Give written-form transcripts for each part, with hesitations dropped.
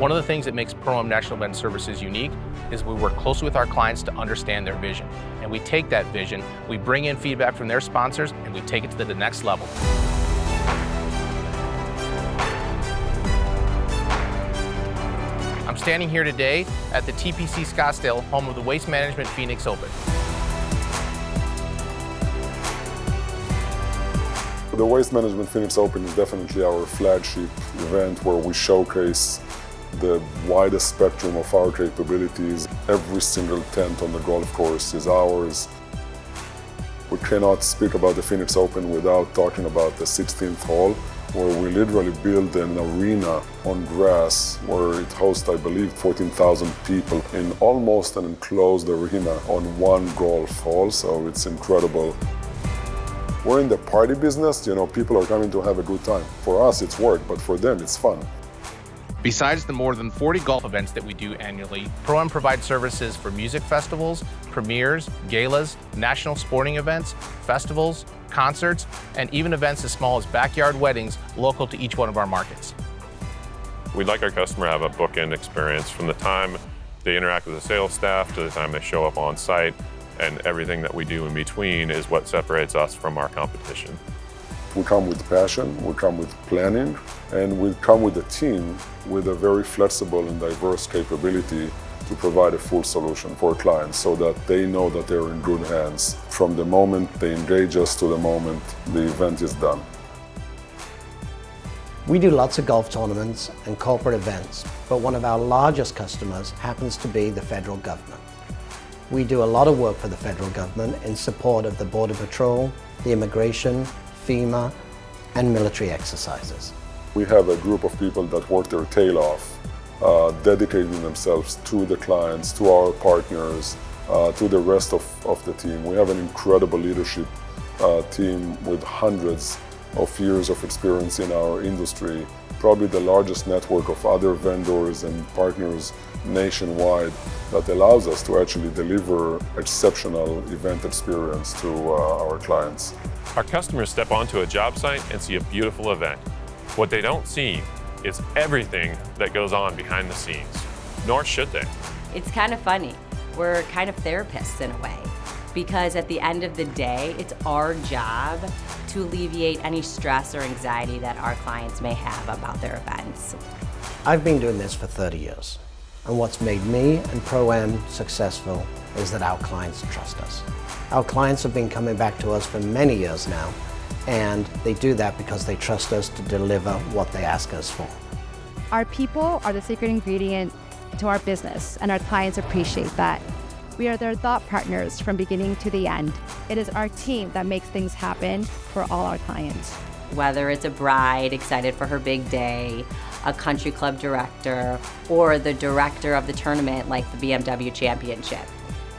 One of the things that makes Pro-Am National Event Services unique is we work closely with our clients to understand their vision. And we take that vision, we bring in feedback from their sponsors, and we take it to the next level. I'm standing here today at the TPC Scottsdale, home of the Waste Management Phoenix Open. The Waste Management Phoenix Open is definitely our flagship event where we showcase the widest spectrum of our capabilities. Every single tent on the golf course is ours. We cannot speak about the Phoenix Open without talking about the 16th hole, where we literally build an arena on grass where it hosts, I believe, 14,000 people in almost an enclosed arena on one golf hole, so it's incredible. We're in the party business, people are coming to have a good time. For us, it's work, but for them, it's fun. Besides the more than 40 golf events that we do annually, Pro-Am provides services for music festivals, premieres, galas, national sporting events, festivals, concerts, and even events as small as backyard weddings local to each one of our markets. We'd like our customer to have a bookend experience from the time they interact with the sales staff to the time they show up on site, and everything that we do in between is what separates us from our competition. We come with passion, we come with planning, and we come with a team with a very flexible and diverse capability to provide a full solution for clients so that they know that they're in good hands from the moment they engage us to the moment the event is done. We do lots of golf tournaments and corporate events, but one of our largest customers happens to be the federal government. We do a lot of work for the federal government in support of the Border Patrol, the immigration, FEMA, and military exercises. We have a group of people that work their tail off, dedicating themselves to the clients, to our partners, to the rest of the team. We have an incredible leadership team with hundreds of years of experience in our industry, probably the largest network of other vendors and partners nationwide that allows us to actually deliver exceptional event experience to our clients. Our customers step onto a job site and see a beautiful event. What they don't see is everything that goes on behind the scenes, nor should they. It's kind of funny. We're kind of therapists in a way, because at the end of the day, it's our job to alleviate any stress or anxiety that our clients may have about their events. I've been doing this for 30 years, and what's made me and Pro-Am successful is that our clients trust us. Our clients have been coming back to us for many years now, and they do that because they trust us to deliver what they ask us for. Our people are the secret ingredient to our business, and our clients appreciate that. We are their thought partners from beginning to the end. It is our team that makes things happen for all our clients. Whether it's a bride excited for her big day, a country club director, or the director of the tournament like the BMW Championship.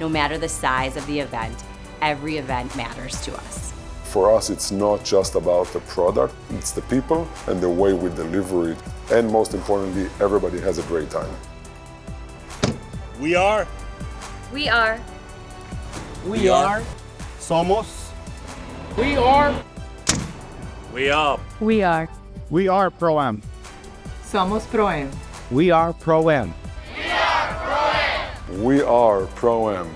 No matter the size of the event, every event matters to us. For us, it's not just about the product, it's the people and the way we deliver it. And most importantly, everybody has a great time. We are. We are. We are. Somos. We are. We are. We are. We are Pro-Am. Somos Pro-Am. We are Pro-Am. We are Pro-Am.